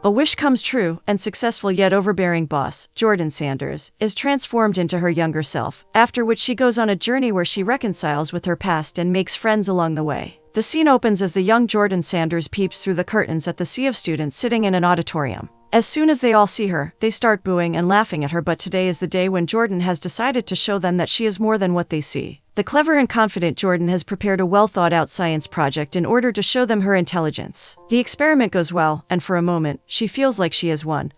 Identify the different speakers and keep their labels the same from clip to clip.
Speaker 1: A wish comes true, and successful yet overbearing boss, Jordan Sanders, is transformed into her younger self, after which she goes on a journey where she reconciles with her past and makes friends along the way. The scene opens as the young Jordan Sanders peeps through the curtains at the sea of students sitting in an auditorium. As soon as they all see her, they start booing and laughing at her, but today is the day when Jordan has decided to show them that she is more than what they see. The clever and confident Jordan has prepared a well-thought-out science project in order to show them her intelligence. The experiment goes well, and for a moment, she feels like she has won.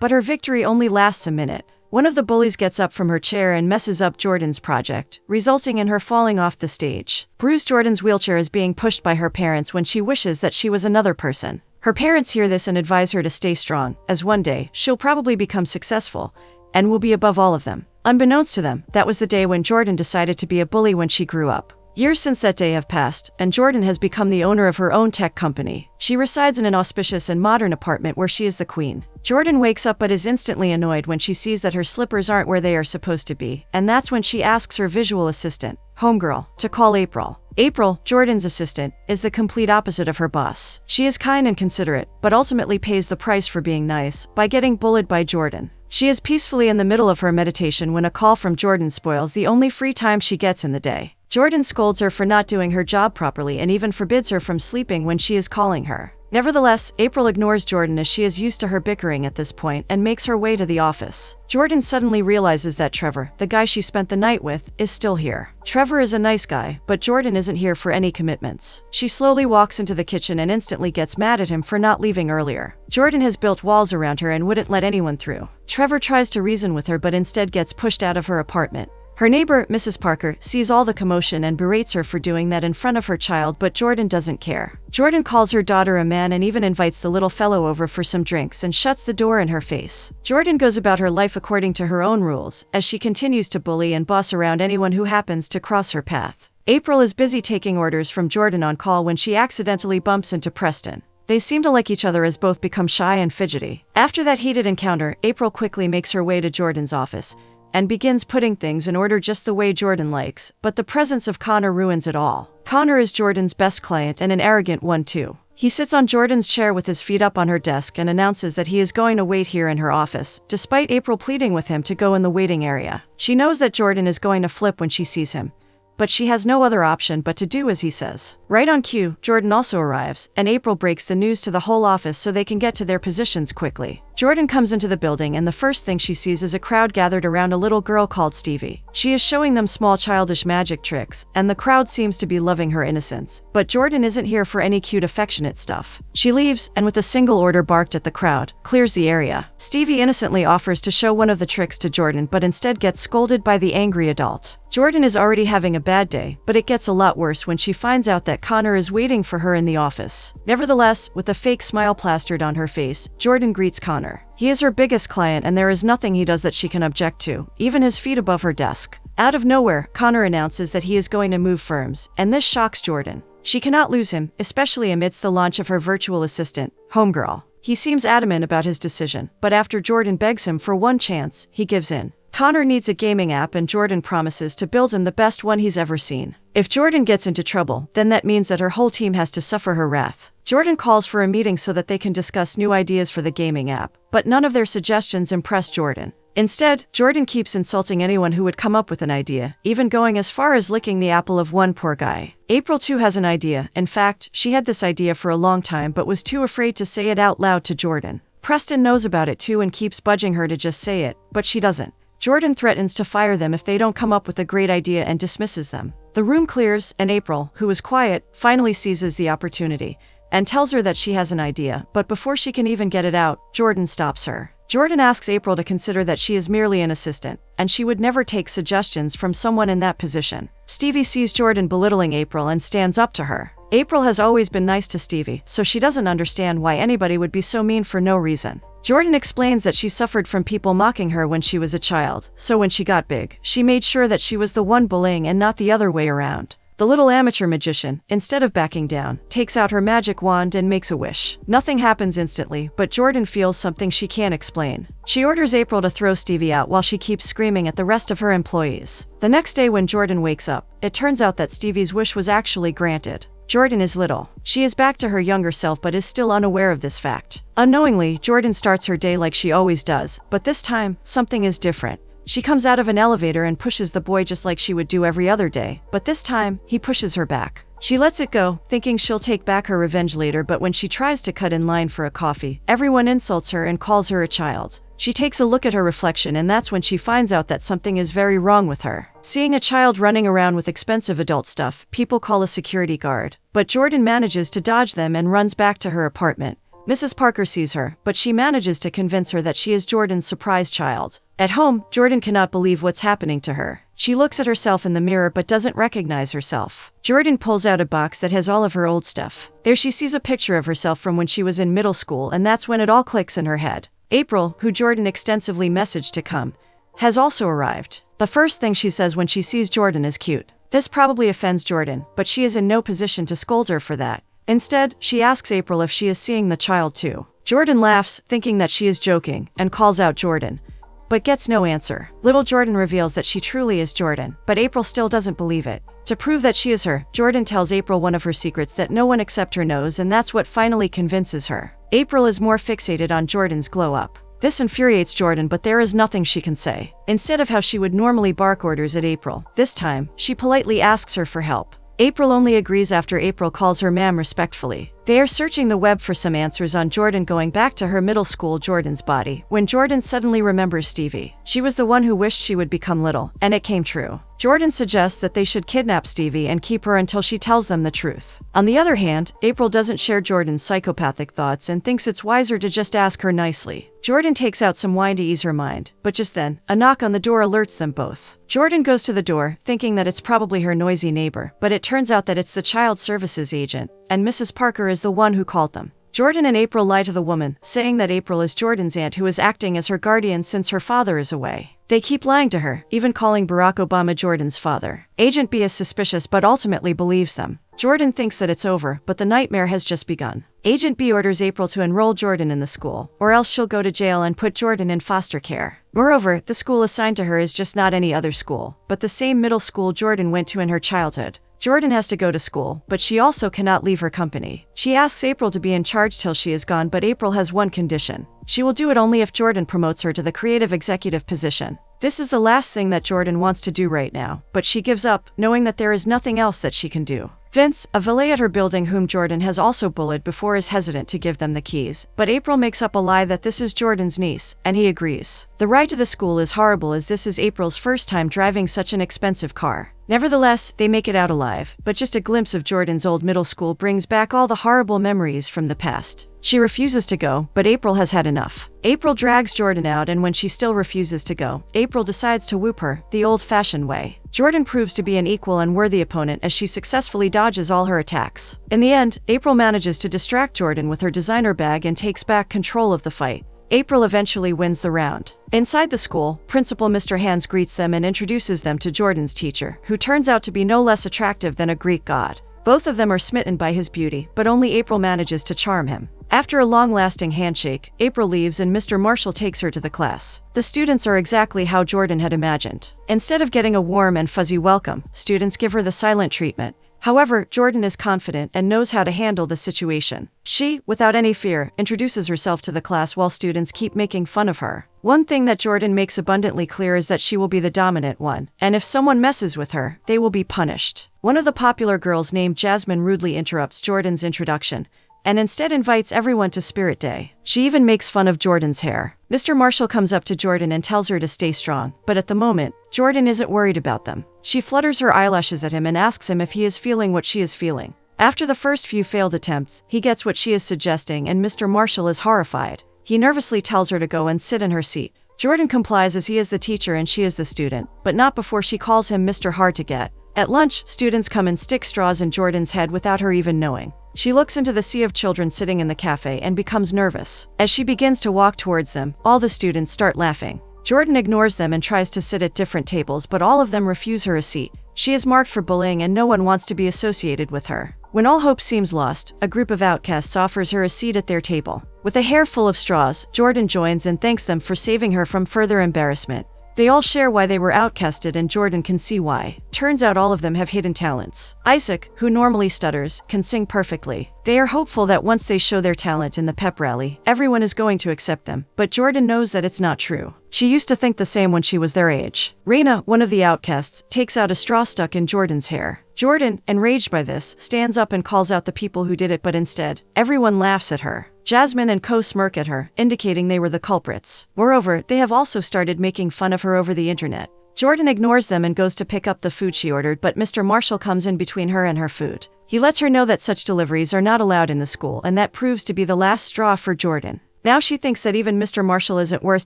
Speaker 1: But her victory only lasts a minute. One of the bullies gets up from her chair and messes up Jordan's project, resulting in her falling off the stage. Bruised Jordan's wheelchair is being pushed by her parents when she wishes that she was another person. Her parents hear this and advise her to stay strong, as one day, she'll probably become successful, and will be above all of them. Unbeknownst to them, that was the day when Jordan decided to be a bully when she grew up. Years since that day have passed, and Jordan has become the owner of her own tech company. She resides in an auspicious and modern apartment where she is the queen. Jordan wakes up but is instantly annoyed when she sees that her slippers aren't where they are supposed to be, and that's when she asks her visual assistant, Homegirl, to call April. April, Jordan's assistant, is the complete opposite of her boss. She is kind and considerate, but ultimately pays the price for being nice by getting bullied by Jordan. She is peacefully in the middle of her meditation when a call from Jordan spoils the only free time she gets in the day. Jordan scolds her for not doing her job properly and even forbids her from sleeping when she is calling her. Nevertheless, April ignores Jordan as she is used to her bickering at this point and makes her way to the office. Jordan suddenly realizes that Trevor, the guy she spent the night with, is still here. Trevor is a nice guy, but Jordan isn't here for any commitments. She slowly walks into the kitchen and instantly gets mad at him for not leaving earlier. Jordan has built walls around her and wouldn't let anyone through. Trevor tries to reason with her but instead gets pushed out of her apartment. Her neighbor, Mrs. Parker, sees all the commotion and berates her for doing that in front of her child, but Jordan doesn't care. Jordan calls her daughter a man and even invites the little fellow over for some drinks and shuts the door in her face. Jordan goes about her life according to her own rules, as she continues to bully and boss around anyone who happens to cross her path. April is busy taking orders from Jordan on call when she accidentally bumps into Preston. They seem to like each other as both become shy and fidgety. After that heated encounter, April quickly makes her way to Jordan's office and begins putting things in order just the way Jordan likes, but the presence of Connor ruins it all. Connor is Jordan's best client and an arrogant one too. He sits on Jordan's chair with his feet up on her desk and announces that he is going to wait here in her office, despite April pleading with him to go in the waiting area. She knows that Jordan is going to flip when she sees him, but she has no other option but to do as he says. Right on cue, Jordan also arrives, and April breaks the news to the whole office so they can get to their positions quickly. Jordan comes into the building and the first thing she sees is a crowd gathered around a little girl called Stevie. She is showing them small childish magic tricks, and the crowd seems to be loving her innocence. But Jordan isn't here for any cute affectionate stuff. She leaves, and with a single order barked at the crowd, clears the area. Stevie innocently offers to show one of the tricks to Jordan but instead gets scolded by the angry adult. Jordan is already having a bad day, but it gets a lot worse when she finds out that Connor is waiting for her in the office. Nevertheless, with a fake smile plastered on her face, Jordan greets Connor. He is her biggest client and there is nothing he does that she can object to, even his feet above her desk. Out of nowhere, Connor announces that he is going to move firms, and this shocks Jordan. She cannot lose him, especially amidst the launch of her virtual assistant, Homegirl. He seems adamant about his decision, but after Jordan begs him for one chance, he gives in. Connor needs a gaming app and Jordan promises to build him the best one he's ever seen. If Jordan gets into trouble, then that means that her whole team has to suffer her wrath. Jordan calls for a meeting so that they can discuss new ideas for the gaming app, but none of their suggestions impress Jordan. Instead, Jordan keeps insulting anyone who would come up with an idea, even going as far as licking the apple of one poor guy. April too has an idea. In fact, she had this idea for a long time but was too afraid to say it out loud to Jordan. Preston knows about it too and keeps budging her to just say it, but she doesn't. Jordan threatens to fire them if they don't come up with a great idea and dismisses them. The room clears, and April, who is quiet, finally seizes the opportunity and tells her that she has an idea, but before she can even get it out, Jordan stops her. Jordan asks April to consider that she is merely an assistant, and she would never take suggestions from someone in that position. Stevie sees Jordan belittling April and stands up to her. April has always been nice to Stevie, so she doesn't understand why anybody would be so mean for no reason. Jordan explains that she suffered from people mocking her when she was a child, so when she got big, she made sure that she was the one bullying and not the other way around. The little amateur magician, instead of backing down, takes out her magic wand and makes a wish. Nothing happens instantly, but Jordan feels something she can't explain. She orders April to throw Stevie out while she keeps screaming at the rest of her employees. The next day when Jordan wakes up, it turns out that Stevie's wish was actually granted. Jordan is little. She is back to her younger self but is still unaware of this fact. Unknowingly, Jordan starts her day like she always does, but this time, something is different. She comes out of an elevator and pushes the boy just like she would do every other day, but this time, he pushes her back. She lets it go, thinking she'll take back her revenge later, but when she tries to cut in line for a coffee, everyone insults her and calls her a child. She takes a look at her reflection and that's when she finds out that something is very wrong with her. Seeing a child running around with expensive adult stuff, people call a security guard. But Jordan manages to dodge them and runs back to her apartment. Mrs. Parker sees her, but she manages to convince her that she is Jordan's surprise child. At home, Jordan cannot believe what's happening to her. She looks at herself in the mirror but doesn't recognize herself. Jordan pulls out a box that has all of her old stuff. There she sees a picture of herself from when she was in middle school, and that's when it all clicks in her head. April, who Jordan extensively messaged to come, has also arrived. The first thing she says when she sees Jordan is cute. This probably offends Jordan, but she is in no position to scold her for that. Instead, she asks April if she is seeing the child too. Jordan laughs, thinking that she is joking, and calls out Jordan, but gets no answer. Little Jordan reveals that she truly is Jordan, but April still doesn't believe it. To prove that she is her, Jordan tells April one of her secrets that no one except her knows, and that's what finally convinces her. April is more fixated on Jordan's glow-up. This infuriates Jordan, but there is nothing she can say. Instead of how she would normally bark orders at April, this time, she politely asks her for help. April only agrees after April calls her ma'am respectfully. They are searching the web for some answers on Jordan going back to her middle school Jordan's body, when Jordan suddenly remembers Stevie. She was the one who wished she would become little, and it came true. Jordan suggests that they should kidnap Stevie and keep her until she tells them the truth. On the other hand, April doesn't share Jordan's psychopathic thoughts and thinks it's wiser to just ask her nicely. Jordan takes out some wine to ease her mind, but just then, a knock on the door alerts them both. Jordan goes to the door, thinking that it's probably her noisy neighbor, but it turns out that it's the child services agent, and Mrs. Parker is the one who called them. Jordan and April lie to the woman, saying that April is Jordan's aunt who is acting as her guardian since her father is away. They keep lying to her, even calling Barack Obama Jordan's father. Agent B is suspicious but ultimately believes them. Jordan thinks that it's over, but the nightmare has just begun. Agent B orders April to enroll Jordan in the school, or else she'll go to jail and put Jordan in foster care. Moreover, the school assigned to her is just not any other school, but the same middle school Jordan went to in her childhood. Jordan has to go to school, but she also cannot leave her company. She asks April to be in charge till she is gone, but April has one condition. She will do it only if Jordan promotes her to the creative executive position. This is the last thing that Jordan wants to do right now, but she gives up, knowing that there is nothing else that she can do. Vince, a valet at her building whom Jordan has also bullied before, is hesitant to give them the keys, but April makes up a lie that this is Jordan's niece, and he agrees. The ride to the school is horrible as this is April's first time driving such an expensive car. Nevertheless, they make it out alive, but just a glimpse of Jordan's old middle school brings back all the horrible memories from the past. She refuses to go, but April has had enough. April drags Jordan out, and when she still refuses to go, April decides to whoop her, the old-fashioned way. Jordan proves to be an equal and worthy opponent as she successfully dodges all her attacks. In the end, April manages to distract Jordan with her designer bag and takes back control of the fight. April eventually wins the round. Inside the school, Principal Mr. Hands greets them and introduces them to Jordan's teacher, who turns out to be no less attractive than a Greek god. Both of them are smitten by his beauty, but only April manages to charm him. After a long-lasting handshake, April leaves and Mr. Marshall takes her to the class. The students are exactly how Jordan had imagined. Instead of getting a warm and fuzzy welcome, students give her the silent treatment. However, Jordan is confident and knows how to handle the situation. She, without any fear, introduces herself to the class while students keep making fun of her. One thing that Jordan makes abundantly clear is that she will be the dominant one, and if someone messes with her, they will be punished. One of the popular girls named Jasmine rudely interrupts Jordan's introduction, and instead invites everyone to Spirit Day. She even makes fun of Jordan's hair. Mr. Marshall comes up to Jordan and tells her to stay strong, but at the moment, Jordan isn't worried about them. She flutters her eyelashes at him and asks him if he is feeling what she is feeling. After the first few failed attempts, he gets what she is suggesting and Mr. Marshall is horrified. He nervously tells her to go and sit in her seat. Jordan complies as he is the teacher and she is the student, but not before she calls him Mr. Hard to Get. At lunch, students come and stick straws in Jordan's head without her even knowing. She looks into the sea of children sitting in the cafe and becomes nervous. As she begins to walk towards them, all the students start laughing. Jordan ignores them and tries to sit at different tables, but all of them refuse her a seat. She is marked for bullying and no one wants to be associated with her. When all hope seems lost, a group of outcasts offers her a seat at their table. With a hair full of straws, Jordan joins and thanks them for saving her from further embarrassment. They all share why they were outcasted and Jordan can see why. Turns out all of them have hidden talents. Isaac, who normally stutters, can sing perfectly. They are hopeful that once they show their talent in the pep rally, everyone is going to accept them, but Jordan knows that it's not true. She used to think the same when she was their age. Raina, one of the outcasts, takes out a straw stuck in Jordan's hair. Jordan, enraged by this, stands up and calls out the people who did it, but instead, everyone laughs at her. Jasmine and Co smirk at her, indicating they were the culprits. Moreover, they have also started making fun of her over the internet. Jordan ignores them and goes to pick up the food she ordered, but Mr. Marshall comes in between her and her food. He lets her know that such deliveries are not allowed in the school, and that proves to be the last straw for Jordan. Now she thinks that even Mr. Marshall isn't worth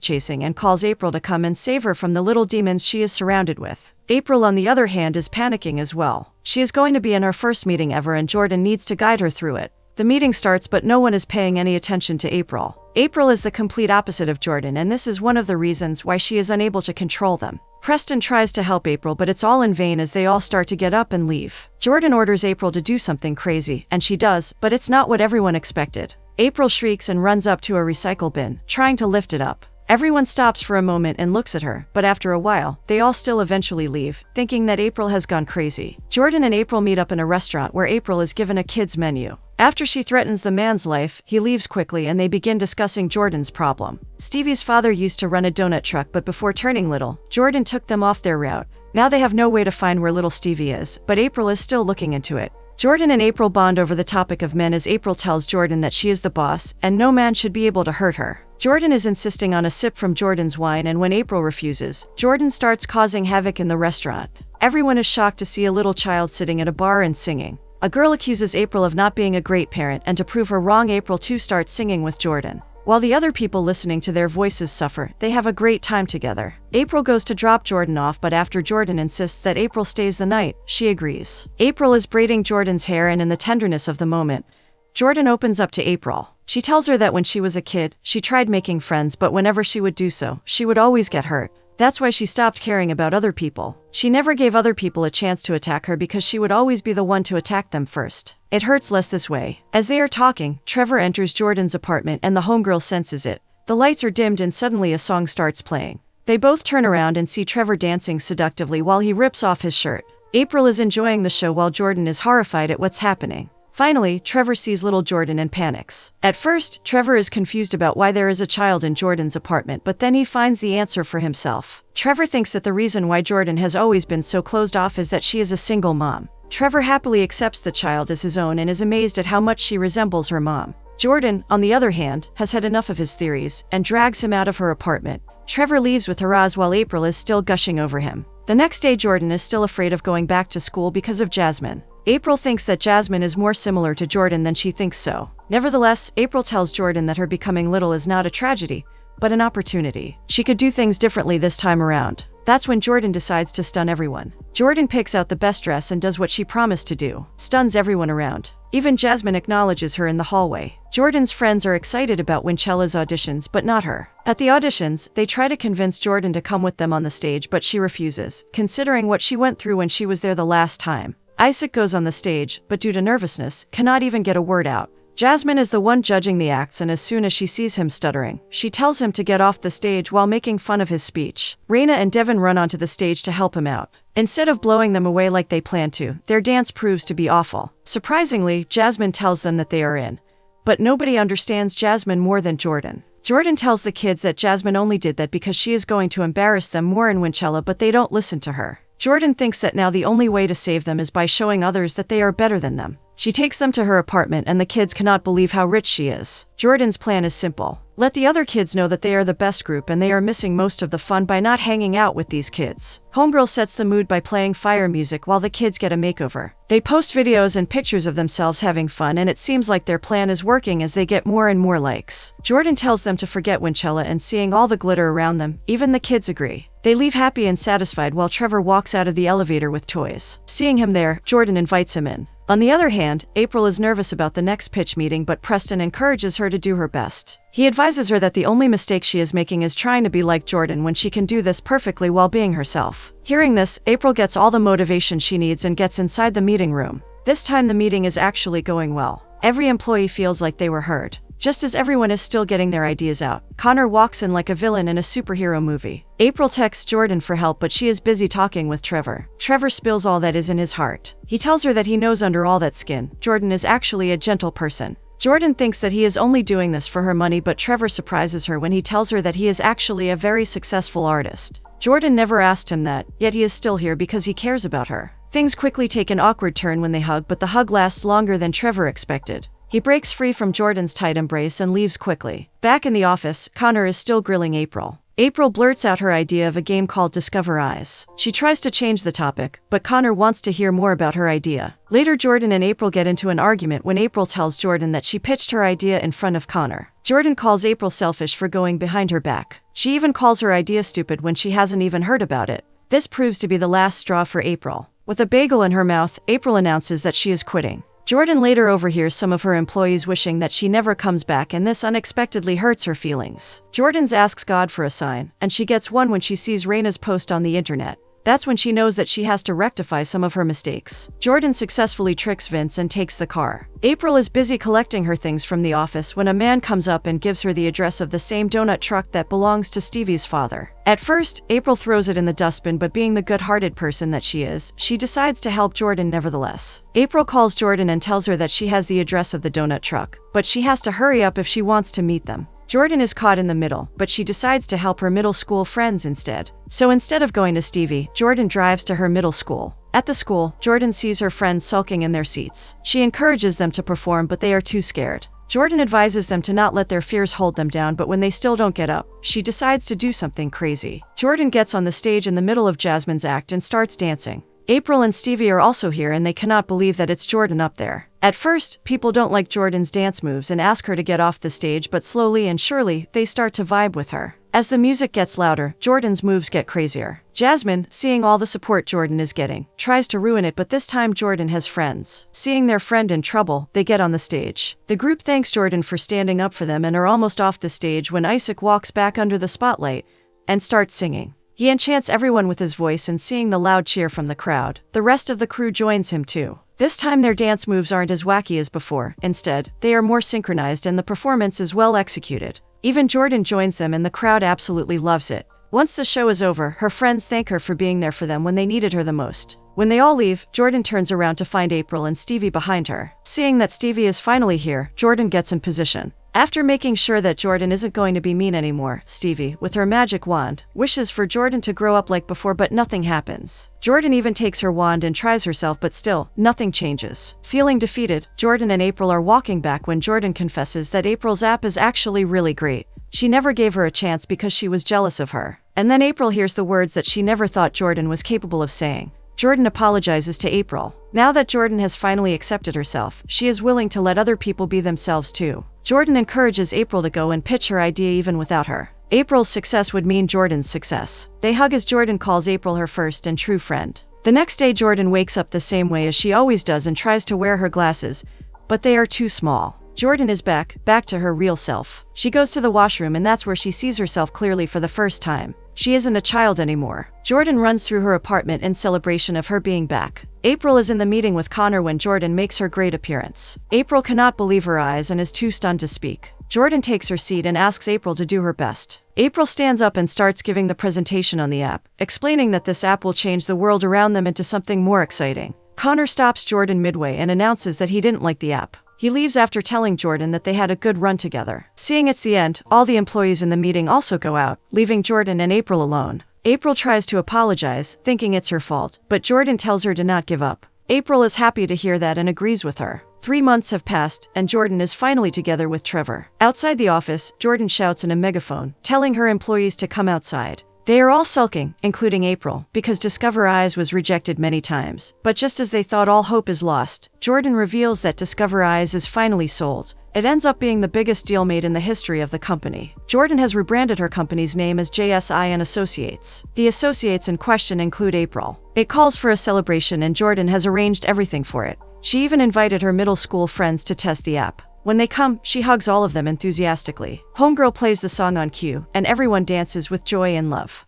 Speaker 1: chasing and calls April to come and save her from the little demons she is surrounded with. April, on the other hand, is panicking as well. She is going to be in her first meeting ever and Jordan needs to guide her through it. The meeting starts, but no one is paying any attention to April. April is the complete opposite of Jordan, and this is one of the reasons why she is unable to control them. Preston tries to help April, but it's all in vain as they all start to get up and leave. Jordan orders April to do something crazy, and she does, but it's not what everyone expected. April shrieks and runs up to a recycle bin, trying to lift it up. Everyone stops for a moment and looks at her, but after a while, they all still eventually leave, thinking that April has gone crazy. Jordan and April meet up in a restaurant where April is given a kid's menu. After she threatens the man's life, he leaves quickly and they begin discussing Jordan's problem. Stevie's father used to run a donut truck, but before turning little, Jordan took them off their route. Now they have no way to find where little Stevie is, but April is still looking into it. Jordan and April bond over the topic of men as April tells Jordan that she is the boss and no man should be able to hurt her. Jordan is insisting on a sip from Jordan's wine, and when April refuses, Jordan starts causing havoc in the restaurant. Everyone is shocked to see a little child sitting at a bar and singing. A girl accuses April of not being a great parent, and to prove her wrong, April too starts singing with Jordan. While the other people listening to their voices suffer, they have a great time together. April goes to drop Jordan off, but after Jordan insists that April stays the night, she agrees. April is braiding Jordan's hair, and in the tenderness of the moment, Jordan opens up to April. She tells her that when she was a kid, she tried making friends, but whenever she would do so, she would always get hurt. That's why she stopped caring about other people. She never gave other people a chance to attack her because she would always be the one to attack them first. It hurts less this way. As they are talking, Trevor enters Jordan's apartment and the homegirl senses it. The lights are dimmed and suddenly a song starts playing. They both turn around and see Trevor dancing seductively while he rips off his shirt. April is enjoying the show while Jordan is horrified at what's happening. Finally, Trevor sees little Jordan and panics. At first, Trevor is confused about why there is a child in Jordan's apartment, but then he finds the answer for himself. Trevor thinks that the reason why Jordan has always been so closed off is that she is a single mom. Trevor happily accepts the child as his own and is amazed at how much she resembles her mom. Jordan, on the other hand, has had enough of his theories and drags him out of her apartment. Trevor leaves with hurrahs while April is still gushing over him. The next day, Jordan is still afraid of going back to school because of Jasmine. April thinks that Jasmine is more similar to Jordan than she thinks so. Nevertheless, April tells Jordan that her becoming little is not a tragedy, but an opportunity. She could do things differently this time around. That's when Jordan decides to stun everyone. Jordan picks out the best dress and does what she promised to do, stuns everyone around. Even Jasmine acknowledges her in the hallway. Jordan's friends are excited about Winchella's auditions, but not her. At the auditions, they try to convince Jordan to come with them on the stage, but she refuses, considering what she went through when she was there the last time. Isaac goes on the stage, but due to nervousness, cannot even get a word out. Jasmine is the one judging the acts, and as soon as she sees him stuttering, she tells him to get off the stage while making fun of his speech. Raina and Devin run onto the stage to help him out. Instead of blowing them away like they planned to, their dance proves to be awful. Surprisingly, Jasmine tells them that they are in. But nobody understands Jasmine more than Jordan. Jordan tells the kids that Jasmine only did that because she is going to embarrass them more in Winchella, but they don't listen to her. Jordan thinks that now the only way to save them is by showing others that they are better than them. She takes them to her apartment and the kids cannot believe how rich she is. Jordan's plan is simple. Let the other kids know that they are the best group and they are missing most of the fun by not hanging out with these kids. Homegirl sets the mood by playing fire music while the kids get a makeover. They post videos and pictures of themselves having fun, and it seems like their plan is working as they get more and more likes. Jordan tells them to forget Winchella and seeing all the glitter around them, even the kids agree. They leave happy and satisfied while Trevor walks out of the elevator with toys. Seeing him there, Jordan invites him in. On the other hand, April is nervous about the next pitch meeting, but Preston encourages her to do her best. He advises her that the only mistake she is making is trying to be like Jordan when she can do this perfectly while being herself. Hearing this, April gets all the motivation she needs and gets inside the meeting room. This time the meeting is actually going well. Every employee feels like they were heard. Just as everyone is still getting their ideas out, Connor walks in like a villain in a superhero movie. April texts Jordan for help, but she is busy talking with Trevor. Trevor spills all that is in his heart. He tells her that he knows under all that skin, Jordan is actually a gentle person. Jordan thinks that he is only doing this for her money, but Trevor surprises her when he tells her that he is actually a very successful artist. Jordan never asked him that, yet he is still here because he cares about her. Things quickly take an awkward turn when they hug, but the hug lasts longer than Trevor expected. He breaks free from Jordan's tight embrace and leaves quickly. Back in the office, Connor is still grilling April. April blurts out her idea of a game called Discover Eyes. She tries to change the topic, but Connor wants to hear more about her idea. Later, Jordan and April get into an argument when April tells Jordan that she pitched her idea in front of Connor. Jordan calls April selfish for going behind her back. She even calls her idea stupid when she hasn't even heard about it. This proves to be the last straw for April. With a bagel in her mouth, April announces that she is quitting. Jordan later overhears some of her employees wishing that she never comes back, and this unexpectedly hurts her feelings. Jordan asks God for a sign, and she gets one when she sees Raina's post on the internet. That's when she knows that she has to rectify some of her mistakes. Jordan successfully tricks Vince and takes the car. April is busy collecting her things from the office when a man comes up and gives her the address of the same donut truck that belongs to Stevie's father. At first, April throws it in the dustbin, but being the good-hearted person that she is, she decides to help Jordan nevertheless. April calls Jordan and tells her that she has the address of the donut truck, but she has to hurry up if she wants to meet them. Jordan is caught in the middle, but she decides to help her middle school friends instead. So instead of going to Stevie, Jordan drives to her middle school. At the school, Jordan sees her friends sulking in their seats. She encourages them to perform, but they are too scared. Jordan advises them to not let their fears hold them down, but when they still don't get up, she decides to do something crazy. Jordan gets on the stage in the middle of Jasmine's act and starts dancing. April and Stevie are also here, and they cannot believe that it's Jordan up there. At first, people don't like Jordan's dance moves and ask her to get off the stage, but slowly and surely, they start to vibe with her. As the music gets louder, Jordan's moves get crazier. Jasmine, seeing all the support Jordan is getting, tries to ruin it, but this time Jordan has friends. Seeing their friend in trouble, they get on the stage. The group thanks Jordan for standing up for them and are almost off the stage when Isaac walks back under the spotlight and starts singing. He enchants everyone with his voice, and seeing the loud cheer from the crowd, the rest of the crew joins him too. This time their dance moves aren't as wacky as before. Instead, they are more synchronized and the performance is well executed. Even Jordan joins them and the crowd absolutely loves it. Once the show is over, her friends thank her for being there for them when they needed her the most. When they all leave, Jordan turns around to find April and Stevie behind her. Seeing that Stevie is finally here, Jordan gets in position. After making sure that Jordan isn't going to be mean anymore, Stevie, with her magic wand, wishes for Jordan to grow up like before, but nothing happens. Jordan even takes her wand and tries herself, but still, nothing changes. Feeling defeated, Jordan and April are walking back when Jordan confesses that April's app is actually really great. She never gave her a chance because she was jealous of her. And then April hears the words that she never thought Jordan was capable of saying. Jordan apologizes to April. Now that Jordan has finally accepted herself, she is willing to let other people be themselves too. Jordan encourages April to go and pitch her idea even without her. April's success would mean Jordan's success. They hug as Jordan calls April her first and true friend. The next day, Jordan wakes up the same way as she always does and tries to wear her glasses, but they are too small. Jordan is back to her real self. She goes to the washroom, and that's where she sees herself clearly for the first time. She isn't a child anymore. Jordan runs through her apartment in celebration of her being back. April is in the meeting with Connor when Jordan makes her great appearance. April cannot believe her eyes and is too stunned to speak. Jordan takes her seat and asks April to do her best. April stands up and starts giving the presentation on the app, explaining that this app will change the world around them into something more exciting. Connor stops Jordan midway and announces that he didn't like the app. He leaves after telling Jordan that they had a good run together. Seeing it's the end, all the employees in the meeting also go out, leaving Jordan and April alone. April tries to apologize, thinking it's her fault, but Jordan tells her to not give up. April is happy to hear that and agrees with her. 3 months have passed, and Jordan is finally together with Trevor. Outside the office, Jordan shouts in a megaphone, telling her employees to come outside. They are all sulking, including April, because Discover Eyes was rejected many times. But just as they thought all hope is lost, Jordan reveals that Discover Eyes is finally sold. It ends up being the biggest deal made in the history of the company. Jordan has rebranded her company's name as JSI and Associates. The associates in question include April. It calls for a celebration, and Jordan has arranged everything for it. She even invited her middle school friends to test the app. When they come, she hugs all of them enthusiastically. Homegirl plays the song on cue, and everyone dances with joy and love.